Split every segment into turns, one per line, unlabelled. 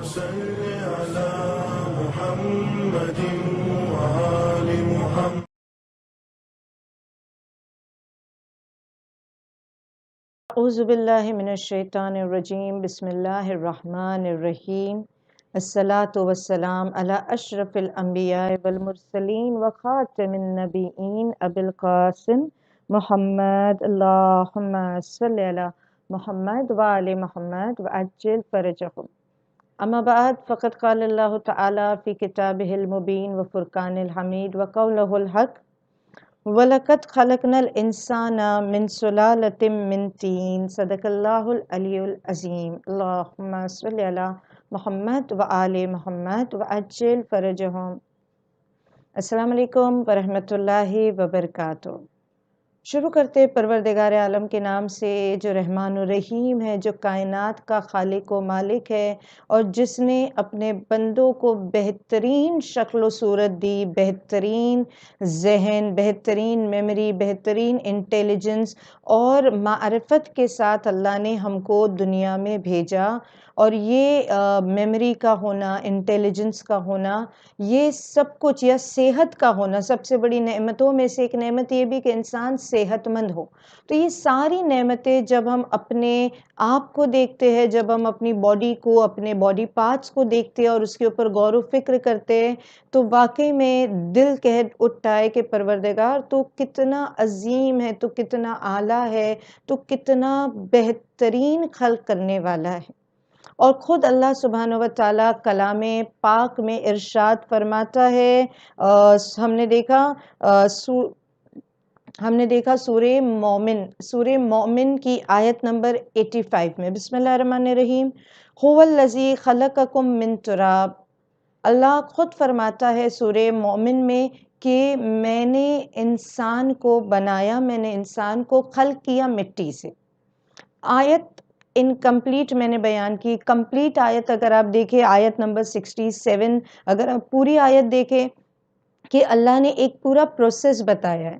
صل على محمد وآل محمد.
اعوذ باللہ من الشیطان الرجیم. بسم اللہ الرحمن الرحیم. الصلاۃ والسلام علی اشرف الانبیاء والمرسلین وخاتم النبیین ابی القاسم محمد. اللہم صلی علی محمد وآل محمد وعجل فرجہم. اما بعد فقد قال اللہ تعالی فی کتابہ المبین وفرقان الحمید وقولہ الحق وَلَقَدْ خَلَقْنَا الْإِنسَانَ مِنْ سُلَالَةٍ مِّن طِينٍ. صدق اللہ العلی العظیم. اللہم صلی علی محمد وآل محمد وعجل فرجہم. السلام علیکم ورحمۃ اللہ وبرکاتہ. شروع کرتے پروردگار عالم کے نام سے جو رحمان الرحیم ہے، جو کائنات کا خالق و مالک ہے، اور جس نے اپنے بندوں کو بہترین شکل و صورت دی، بہترین ذہن، بہترین میموری، بہترین انٹیلیجنس اور معرفت کے ساتھ اللہ نے ہم کو دنیا میں بھیجا. اور یہ میموری کا ہونا، انٹیلیجنس کا ہونا، یہ سب کچھ، یا صحت کا ہونا، سب سے بڑی نعمتوں میں سے ایک نعمت یہ بھی کہ انسان صحت مند ہو. تو یہ ساری نعمتیں جب ہم اپنے آپ کو دیکھتے ہیں، جب ہم اپنی باڈی کو، اپنے باڈی پارٹس کو دیکھتے ہیں اور اس کے اوپر غور و فکر کرتے ہیں، تو واقعی میں دل کہہ اٹھتا ہے کہ پروردگار تو کتنا عظیم ہے، تو کتنا اعلیٰ ہے، تو کتنا بہترین خلق کرنے والا ہے. اور خود اللہ سبحانہ و تعالیٰ کلام پاک میں ارشاد فرماتا ہے. ہم نے دیکھا سورہ مومن کی آیت نمبر 85 میں. بسم اللہ الرحمن الرحیم. هو الذی خلقکم من تراب. اللہ خود فرماتا ہے سورہ مومن میں کہ میں نے انسان کو بنایا، میں نے انسان کو خلق کیا مٹی سے. آیت انکمپلیٹ میں نے بیان کی. کمپلیٹ آیت اگر آپ دیکھیں، آیت نمبر 67، اگر آپ پوری آیت دیکھیں کہ اللہ نے ایک پورا پروسیس بتایا ہے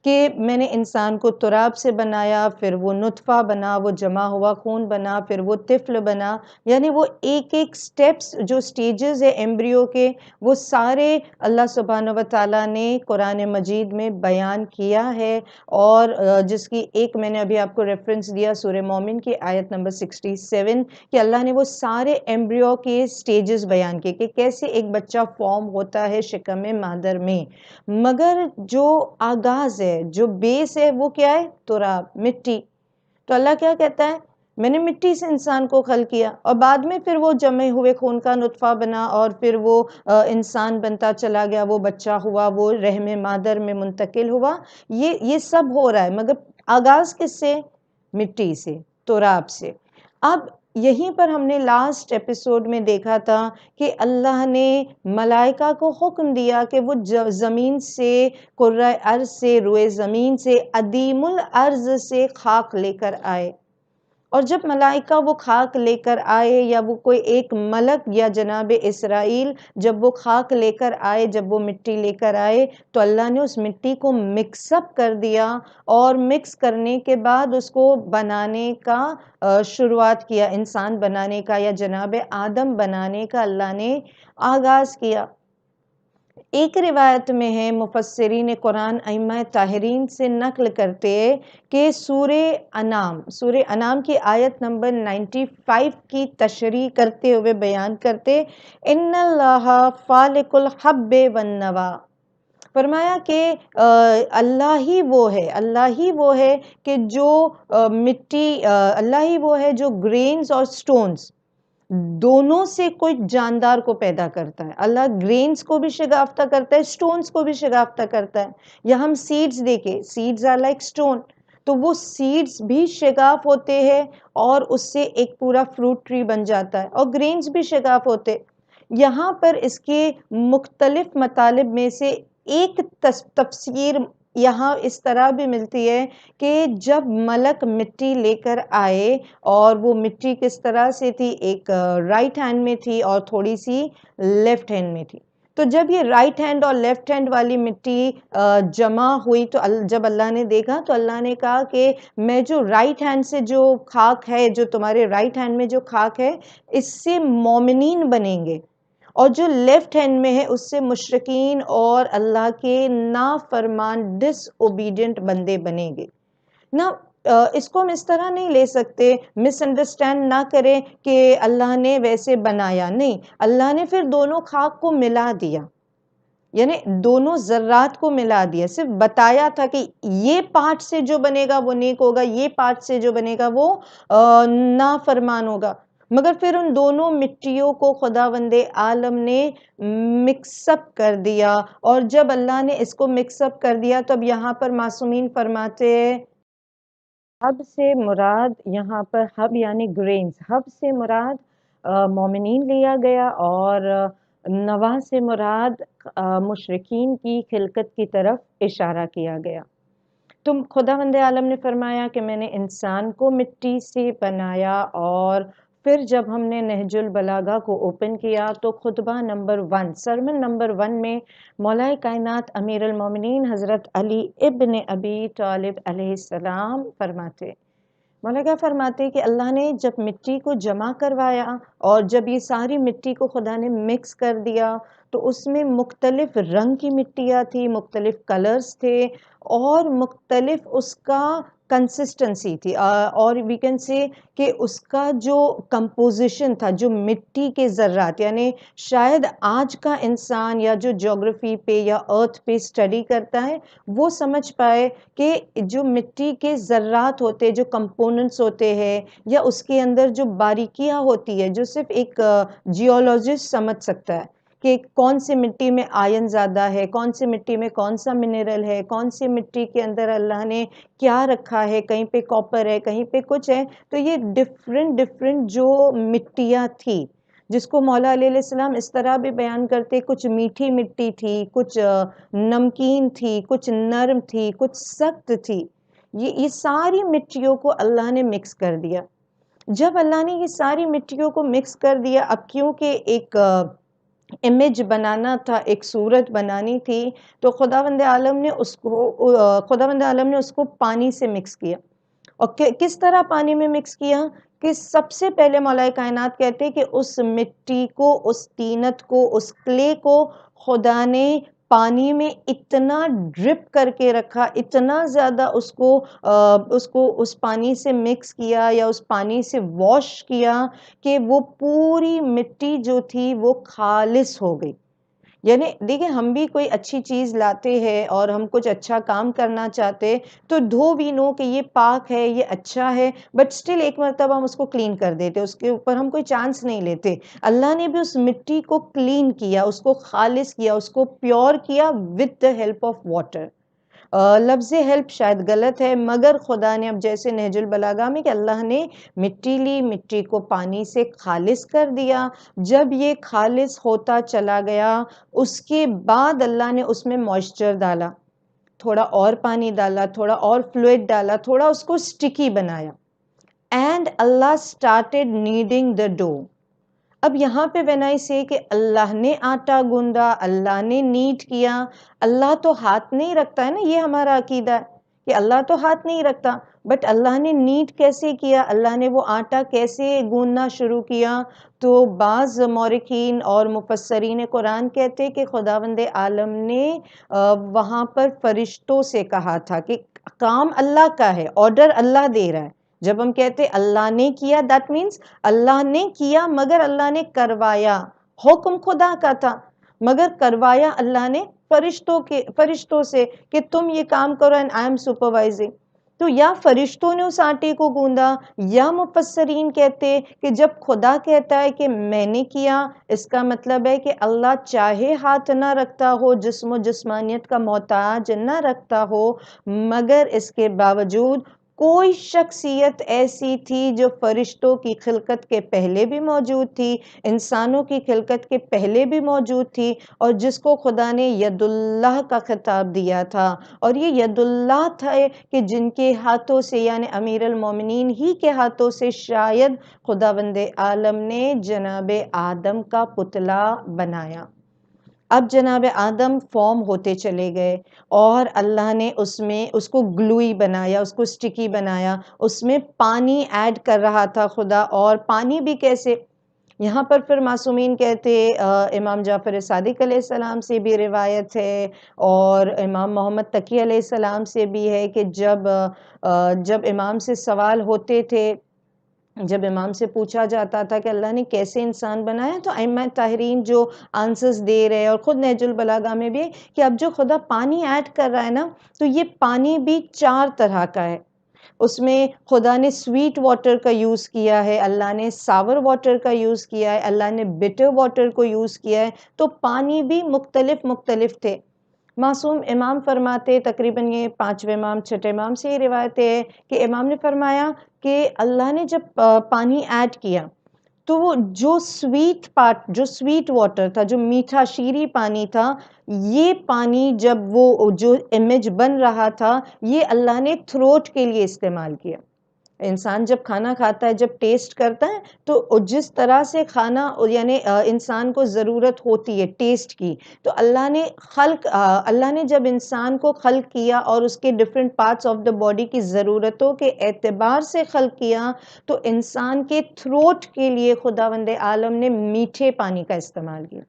کہ میں نے انسان کو تراب سے بنایا، پھر وہ نطفہ بنا، وہ جمع ہوا خون بنا، پھر وہ طفل بنا. یعنی وہ ایک ایک سٹیپس، جو سٹیجز ہے ایمبریو کے، وہ سارے اللہ سبحانہ و تعالیٰ نے قرآن مجید میں بیان کیا ہے. اور جس کی ایک میں نے ابھی آپ کو ریفرنس دیا سورہ مومن کی آیت نمبر 67، کہ اللہ نے وہ سارے ایمبریو کے سٹیجز بیان کیے کہ کیسے ایک بچہ فارم ہوتا ہے شکم مادر میں. مگر جو آغاز ہے، جو بیس ہے، وہ کیا ہے؟ تراب، مٹی. تو اللہ کیا کہتا ہے؟ میں نے مٹی سے انسان کو خلق کیا، اور بعد میں پھر وہ جمع ہوئے خون کا نطفہ بنا، اور پھر وہ انسان بنتا چلا گیا، وہ بچہ ہوا، وہ رحم مادر میں منتقل ہوا. یہ سب ہو رہا ہے، مگر آغاز کس سے؟ مٹی سے، تراب سے. اب یہیں پر ہم نے لاسٹ ایپیسوڈ میں دیکھا تھا کہ اللہ نے ملائکہ کو حکم دیا کہ وہ زمین سے، کرۂ ارض سے، روئے زمین سے، عدیم الارض سے خاک لے کر آئے. اور جب ملائکہ وہ خاک لے کر آئے، یا وہ کوئی ایک ملک یا جناب اسرائیل جب وہ خاک لے کر آئے، جب وہ مٹی لے کر آئے، تو اللہ نے اس مٹی کو مکس اپ کر دیا، اور مکس کرنے کے بعد اس کو بنانے کا شروعات کیا، انسان بنانے کا یا جناب آدم بنانے کا اللہ نے آغاز کیا. ایک روایت میں ہے، مفسرین قرآن ائمہ طاہرین سے نقل کرتے ہیں کہ سورہ انعام کی آیت نمبر 95 کی تشریح کرتے ہوئے بیان کرتے، ان اللہ فالق الحب والنوا. فرمایا کہ اللہ ہی وہ ہے کہ جو مٹی، اللہ ہی وہ ہے جو گرینز اور سٹونز دونوں سے کوئی جاندار کو پیدا کرتا ہے. اللہ گرینز کو بھی شگافتہ کرتا ہے، سٹونز کو بھی شگافتہ کرتا ہے. یا ہم سیڈز دیکھیں، سیڈز آر لائک سٹون، تو وہ سیڈز بھی شگاف ہوتے ہیں اور اس سے ایک پورا فروٹ ٹری بن جاتا ہے، اور گرینز بھی شگاف ہوتے. یہاں پر اس کے مختلف مطالب میں سے ایک تفسیر یہاں اس طرح بھی ملتی ہے کہ جب ملک مٹی لے کر آئے، اور وہ مٹی کس طرح سے تھی، ایک رائٹ ہینڈ میں تھی اور تھوڑی سی لیفٹ ہینڈ میں تھی. تو جب یہ رائٹ ہینڈ اور لیفٹ ہینڈ والی مٹی جمع ہوئی تو جب اللہ نے دیکھا تو اللہ نے کہا کہ میں جو رائٹ ہینڈ سے جو خاک ہے، جو تمہارے رائٹ ہینڈ میں جو خاک ہے، اس سے مومنین بنیں گے، اور جو لیفٹ ہینڈ میں ہے اس سے مشرکین اور اللہ کے نافرمان ڈس اوبیڈینٹ بندے بنیں گے نا۔ اس کو ہم اس طرح نہیں لے سکتے، مس انڈرسٹینڈ نہ کریں کہ اللہ نے ویسے بنایا، نہیں، اللہ نے پھر دونوں خاک کو ملا دیا، یعنی دونوں ذرات کو ملا دیا، صرف بتایا تھا کہ یہ پارٹ سے جو بنے گا وہ نیک ہوگا، یہ پارٹ سے جو بنے گا وہ نافرمان ہوگا، مگر پھر ان دونوں مٹیوں کو خداوند عالم نے مکس اپ کر دیا، اور جب اللہ نے اس کو مکس اپ کر دیا تو اب یہاں پر معصومین فرماتے ہیں حب سے مراد، یہاں پر حب یعنی گرینز، حب سے مراد مومنین لیا گیا، اور نوا سے مراد مشرکین کی خلقت کی طرف اشارہ کیا گیا۔ تم خداوند عالم نے فرمایا کہ میں نے انسان کو مٹی سے بنایا، اور پھر جب ہم نے نہج البلاغہ کو اوپن کیا تو خطبہ نمبر 1، سرمن نمبر 1 میں مولا کائنات امیر المومنین حضرت علی ابن ابی طالب علیہ السلام فرماتے، مولا کیا فرماتے کہ اللہ نے جب مٹی کو جمع کروایا اور جب یہ ساری مٹی کو خدا نے مکس کر دیا تو اس میں مختلف رنگ کی مٹیاں تھی، مختلف کلرز تھے، اور مختلف اس کا کنسسٹنسی تھی، اور وی کین سے کہ اس کا جو کمپوزیشن تھا، جو مٹی کے ذرات، یعنی شاید آج کا انسان یا جو جیوگرافی پہ یا ارتھ پہ اسٹڈی کرتا ہے وہ سمجھ پائے کہ جو مٹی کے ذرات ہوتے، جو کمپوننٹس ہوتے ہیں، یا اس کے اندر جو باریکیاں ہوتی ہے، جو صرف ایک جیولوجسٹ سمجھ سکتا ہے کہ کون سی مٹی میں آئرن زیادہ ہے، کون سی مٹی میں کون سا منرل ہے، کون سی مٹی کے اندر اللہ نے کیا رکھا ہے، کہیں پہ کاپر ہے، کہیں پہ کچھ ہے، تو یہ ڈفرنٹ جو مٹیاں تھی، جس کو مولا علیہ السلام اس طرح بھی بیان کرتے، کچھ میٹھی مٹی تھی، کچھ نمکین تھی، کچھ نرم تھی، کچھ سخت تھی، یہ ساری مٹیوں کو اللہ نے مکس کر دیا۔ جب اللہ نے یہ ساری مٹیوں کو مکس کر دیا، اب کیونکہ ایک امیج بنانا تھا، ایک صورت بنانی تھی، تو خداوند عالم نے اس کو پانی سے مکس کیا۔ اور کس طرح پانی میں مکس کیا کہ سب سے پہلے مولا کائنات کہتے کہ اس مٹی کو، اس طینت کو، اس کلے کو خدا نے پانی میں اتنا ڈرپ کر کے رکھا، اتنا زیادہ اس کو اس پانی سے مکس کیا یا اس پانی سے واش کیا کہ وہ پوری مٹی جو تھی وہ خالص ہو گئی۔ یعنی دیکھیں، ہم بھی کوئی اچھی چیز لاتے ہیں اور ہم کچھ اچھا کام کرنا چاہتے تو دھو بھی نو کہ یہ پاک ہے، یہ اچھا ہے، بٹ سٹل ایک مرتبہ ہم اس کو کلین کر دیتے، اس کے اوپر ہم کوئی چانس نہیں لیتے۔ اللہ نے بھی اس مٹی کو کلین کیا، اس کو خالص کیا، اس کو پیور کیا with the help of water۔ لفظ ہیلپ شاید غلط ہے، مگر خدا نے اب جیسے نہج البلاغہ میں کہ اللہ نے مٹی لی، مٹی کو پانی سے خالص کر دیا، جب یہ خالص ہوتا چلا گیا اس کے بعد اللہ نے اس میں موئسچر ڈالا، تھوڑا اور پانی ڈالا، تھوڑا اور فلوئڈ ڈالا، تھوڑا اس کو سٹکی بنایا، and Allah started kneading the dough۔ اب یہاں پہ when I say کہ اللہ نے آٹا گوندا، اللہ نے نیٹ کیا، اللہ تو ہاتھ نہیں رکھتا ہے نا، یہ ہمارا عقیدہ ہے کہ اللہ تو ہاتھ نہیں رکھتا، بٹ اللہ نے نیٹ کیسے کیا، اللہ نے وہ آٹا کیسے گوندنا شروع کیا؟ تو بعض مورخین اور مفسرین قرآن کہتے کہ خداوند عالم نے وہاں پر فرشتوں سے کہا تھا کہ کام اللہ کا ہے، آرڈر اللہ دے رہا ہے۔ جب ہم کہتے اللہ نے کیا، دیٹ مینس اللہ نے کیا، مگر اللہ نے کروایا، حکم خدا کا تھا مگر کروایا اللہ نے فرشتوں سے کہ تم یہ کام کرو اینڈ آئی ایم سپروائزنگ۔ تو یا فرشتوں نے اس آٹے کو گوندا، یا مفسرین کہتے کہ جب خدا کہتا ہے کہ میں نے کیا، اس کا مطلب ہے کہ اللہ چاہے ہاتھ نہ رکھتا ہو، جسم و جسمانیت کا محتاج نہ رکھتا ہو، مگر اس کے باوجود کوئی شخصیت ایسی تھی جو فرشتوں کی خلقت کے پہلے بھی موجود تھی، انسانوں کی خلقت کے پہلے بھی موجود تھی، اور جس کو خدا نے ید اللہ کا خطاب دیا تھا، اور یہ ید اللہ تھا کہ جن کے ہاتھوں سے، یعنی امیر المومنین ہی کے ہاتھوں سے شاید خداوند عالم نے جناب آدم کا پتلا بنایا۔ اب جناب آدم فارم ہوتے چلے گئے اور اللہ نے اس کو گلوئی بنایا، اس کو سٹکی بنایا، اس میں پانی ایڈ کر رہا تھا خدا، اور پانی بھی کیسے؟ یہاں پر پھر معصومین کہتے امام جعفر صادق علیہ السلام سے بھی روایت ہے اور امام محمد تقی علیہ السلام سے بھی ہے کہ جب امام سے سوال ہوتے تھے، جب امام سے پوچھا جاتا تھا کہ اللہ نے کیسے انسان بنایا، تو ائمہ طاہرین جو آنسرز دے رہے اور خود نہج البلاغہ میں بھی ہے کہ اب جو خدا پانی ایڈ کر رہا ہے نا، تو یہ پانی بھی 4 طرح کا ہے۔ اس میں خدا نے سویٹ واٹر کا یوز کیا ہے، اللہ نے ساور واٹر کا یوز کیا ہے، اللہ نے بٹر واٹر کو یوز کیا ہے، تو پانی بھی مختلف مختلف تھے۔ معصوم امام فرماتے، تقریباً یہ 5ویں امام 6ٹھے امام سے یہ روایت ہے کہ امام نے فرمایا کہ اللہ نے جب پانی ایڈ کیا تو وہ جو سویٹ واٹر تھا، جو میٹھا شیریں پانی تھا، یہ پانی جب وہ جو امیج بن رہا تھا، یہ اللہ نے تھروٹ کے لیے استعمال کیا۔ انسان جب کھانا کھاتا ہے، جب ٹیسٹ کرتا ہے، تو جس طرح سے کھانا یعنی انسان کو ضرورت ہوتی ہے ٹیسٹ کی، تو اللہ نے جب انسان کو خلق کیا اور اس کے different parts of the body کی ضرورتوں کے اعتبار سے خلق کیا، تو انسان کے تھروٹ کے لیے خداوند عالم نے میٹھے پانی کا استعمال کیا۔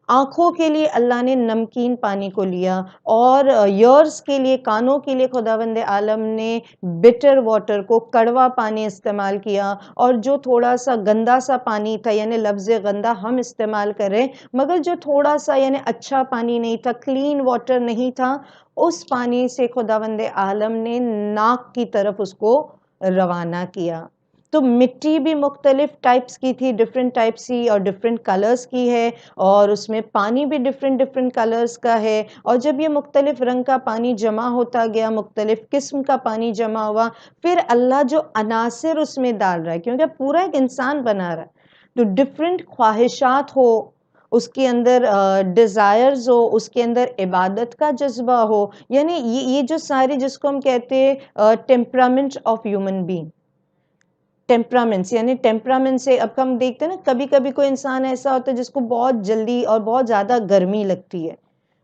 آنکھوں کے لیے اللہ نے نمکین پانی کو لیا، اور ایئرز کے لیے، کانوں کے لیے خداوند عالم نے بٹر واٹر کو، کڑوا پانی استعمال کیا، اور جو تھوڑا سا گندا سا پانی تھا، یعنی لفظ گندا ہم استعمال کریں، مگر جو تھوڑا سا یعنی اچھا پانی نہیں تھا، کلین واٹر نہیں تھا، اس پانی سے خداوند عالم نے ناک کی طرف اس کو روانہ کیا۔ تو مٹی بھی مختلف ٹائپس کی تھی، ڈفرینٹ ٹائپس کی اور ڈفرینٹ کلرز کی ہے، اور اس میں پانی بھی ڈفرینٹ کلرز کا ہے، اور جب یہ مختلف رنگ کا پانی جمع ہوتا گیا، مختلف قسم کا پانی جمع ہوا، پھر اللہ جو عناصر اس میں ڈال رہا ہے، کیونکہ پورا ایک انسان بنا رہا ہے، تو ڈفرینٹ خواہشات ہو، اس کے اندر ڈیزائرز ہو، اس کے اندر عبادت کا جذبہ ہو، یعنی یہ جو سارے جس کو ہم کہتے ہیں temperament of human being, temperaments, یعنی ٹیمپرامنٹ سے اب ہم دیکھتے ہیں نا، کبھی کبھی کوئی انسان ایسا ہوتا ہے جس کو بہت جلدی اور بہت زیادہ گرمی لگتی ہے،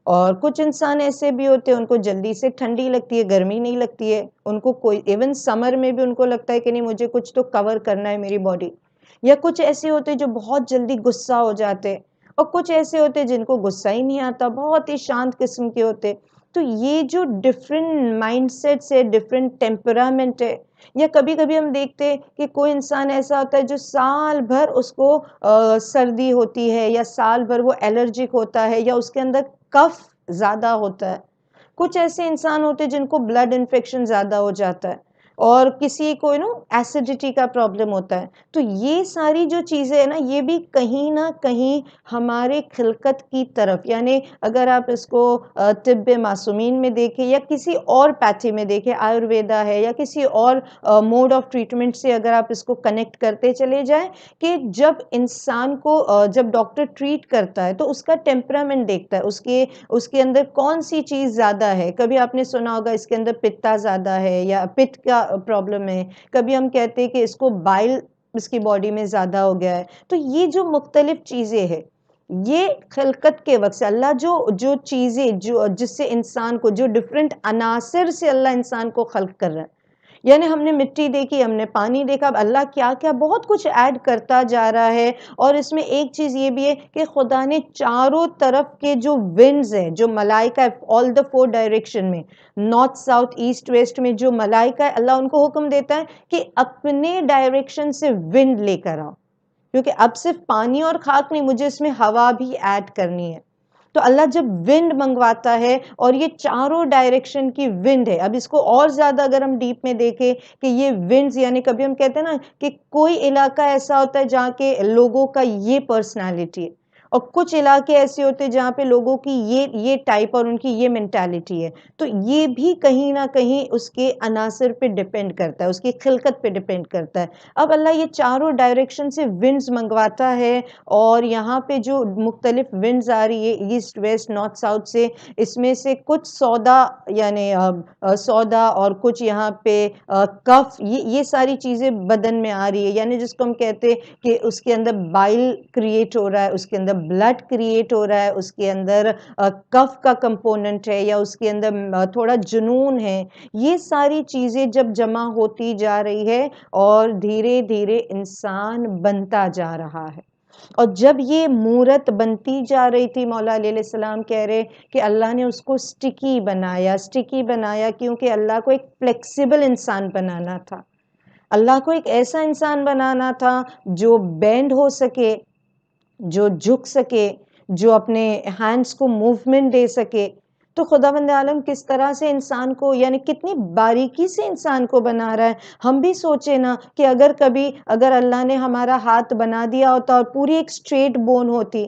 اور کچھ انسان ایسے بھی ہوتے ہیں ان کو جلدی سے ٹھنڈی لگتی ہے، گرمی نہیں لگتی ہے، ان کو کوئی ایون سمر میں بھی ان کو لگتا ہے کہ نہیں مجھے کچھ تو کور کرنا ہے میری باڈی، یا کچھ ایسے ہوتے ہیں جو بہت جلدی غصہ ہو جاتے، اور کچھ ایسے ہوتے ہیں جن کو غصہ ہی نہیں آتا، بہت ہی شانت قسم کے ہوتے۔ تو یہ جو ڈفرینٹ مائنڈ سیٹس ہے، ڈفرینٹ ٹیمپرامنٹ ہے، یا کبھی کبھی ہم دیکھتے کہ کوئی انسان ایسا ہوتا ہے جو سال بھر اس کو سردی ہوتی ہے، یا سال بھر وہ الرجک ہوتا ہے، یا اس کے اندر کف زیادہ ہوتا ہے۔ کچھ ایسے انسان ہوتے ہیں جن کو بلڈ انفیکشن زیادہ ہو جاتا ہے، اور کسی کو ایسیڈیٹی کا پرابلم ہوتا ہے۔ تو یہ ساری جو چیزیں ہیں نا، یہ بھی کہیں نہ کہیں ہمارے خلقت کی طرف، یعنی اگر آپ اس کو طب معصومین میں دیکھیں، یا کسی اور پیتھی میں دیکھیں، آیورویدا ہے یا کسی اور موڈ آف ٹریٹمنٹ سے اگر آپ اس کو کنیکٹ کرتے چلے جائیں، کہ جب انسان کو جب ڈاکٹر ٹریٹ کرتا ہے تو اس کا ٹیمپرامنٹ دیکھتا ہے، اس کے اندر کون سی چیز زیادہ ہے۔ کبھی آپ نے سنا ہوگا اس کے اندر پتا زیادہ ہے یا پت کا پرابلم ہے، کبھی ہم کہتے ہیں کہ اس کو بائل اس کی باڈی میں زیادہ ہو گیا ہے۔ تو یہ جو مختلف چیزیں ہیں، یہ خلقت کے وقت سے اللہ جو چیزیں جس سے انسان کو، جو ڈفرینٹ عناصر سے اللہ انسان کو خلق کر رہا ہے، یعنی ہم نے مٹی دیکھی، ہم نے پانی دیکھا، اب اللہ کیا کیا بہت کچھ ایڈ کرتا جا رہا ہے۔ اور اس میں ایک چیز یہ بھی ہے کہ خدا نے چاروں طرف کے جو ونڈز ہیں، جو ملائکہ، آل دا 4 ڈائریکشن میں، نارتھ ساؤتھ ایسٹ ویسٹ میں جو ملائکہ ہے، اللہ ان کو حکم دیتا ہے کہ اپنے ڈائریکشن سے ونڈ لے کر آؤ، کیونکہ اب صرف پانی اور خاک نہیں، مجھے اس میں ہوا بھی ایڈ کرنی ہے۔ تو اللہ جب ونڈ منگواتا ہے، اور یہ چاروں ڈائریکشن کی ونڈ ہے، اب اس کو اور زیادہ اگر ہم ڈیپ میں دیکھیں کہ یہ ونڈز، یعنی کبھی ہم کہتے ہیں نا کہ کوئی علاقہ ایسا ہوتا ہے جہاں کے لوگوں کا یہ پرسنالٹی ہے، اور کچھ علاقے ایسے ہوتے ہیں جہاں پہ لوگوں کی یہ ٹائپ اور ان کی یہ مینٹالٹی ہے، تو یہ بھی کہیں نہ کہیں اس کے عناصر پہ ڈیپینڈ کرتا ہے، اس کی خلقت پہ ڈیپینڈ کرتا ہے۔ اب اللہ یہ چاروں ڈائریکشن سے ونڈز منگواتا ہے، اور یہاں پہ جو مختلف ونڈز آ رہی ہے ایسٹ ویسٹ نارتھ ساؤتھ سے، اس میں سے کچھ سودا، یعنی سودا، اور کچھ یہاں پہ کف، یہ ساری چیزیں بدن میں آ رہی ہے، یعنی جس کو ہم کہتے ہیں کہ اس کے اندر بائل کریٹ ہو رہا ہے، اس کے اندر بلڈ کریٹ ہو رہا ہے، اس کے اندر کف کا کمپوننٹ ہے، یا اس کے اندر تھوڑا جنون ہے، یہ ساری چیزیں جب جمع ہوتی جا رہی ہے اور دھیرے دھیرے انسان بنتا جا رہا ہے، اور جب یہ مورت بنتی جا رہی تھی، مولا علیہ السلام کہہ رہے کہ اللہ نے اس کو سٹکی بنایا کیونکہ اللہ کو ایک فلیکسیبل انسان بنانا تھا، اللہ کو ایک ایسا انسان بنانا تھا جو بینڈ ہو سکے، جو جھک سکے، جو اپنے ہینڈز کو موومنٹ دے سکے۔ تو خداوند عالم کس طرح سے انسان کو، یعنی کتنی باریکی سے انسان کو بنا رہا ہے۔ ہم بھی سوچے نا کہ اگر اللہ نے ہمارا ہاتھ بنا دیا ہوتا اور پوری ایک اسٹریٹ بون ہوتی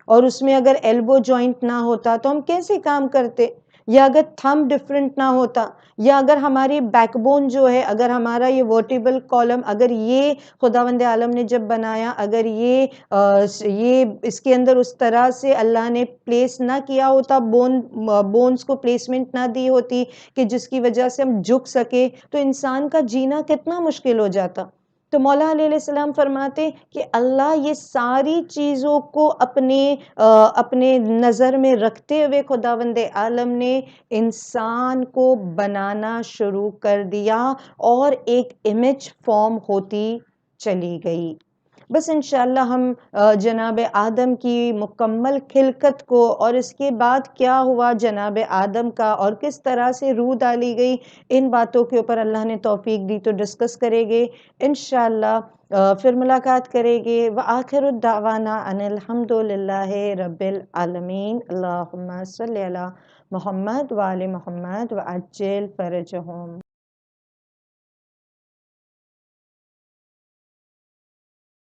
اور اس میں اگر ایلبو جوائنٹ نہ ہوتا تو ہم کیسے کام کرتے، یا اگر تھم ڈفرنٹ نہ ہوتا، یا اگر ہماری بیک بون جو ہے، اگر ہمارا یہ ورٹیبل کالم، اگر یہ خداوند عالم نے جب بنایا، اگر یہ اس کے اندر اس طرح سے اللہ نے پلیس نہ کیا ہوتا، بونز کو پلیسمنٹ نہ دی ہوتی کہ جس کی وجہ سے ہم جھک سکے، تو انسان کا جینا کتنا مشکل ہو جاتا۔ تو مولا علیہ السلام فرماتے کہ اللہ یہ ساری چیزوں کو اپنے نظر میں رکھتے ہوئے خداوند عالم نے انسان کو بنانا شروع کر دیا، اور ایک امیج فارم ہوتی چلی گئی۔ بس انشاءاللہ ہم جناب آدم کی مکمل خلقت کو، اور اس کے بعد کیا ہوا جناب آدم کا اور کس طرح سے روح ڈالی گئی، ان باتوں کے اوپر اللہ نے توفیق دی تو ڈسکس کریں گے انشاءاللہ، پھر ملاقات کریں گے۔ وآخر الدعوانا ان الحمد للہ رب العالمین۔ اللہم صلی علی محمد وآل محمد وعجل فرجہم۔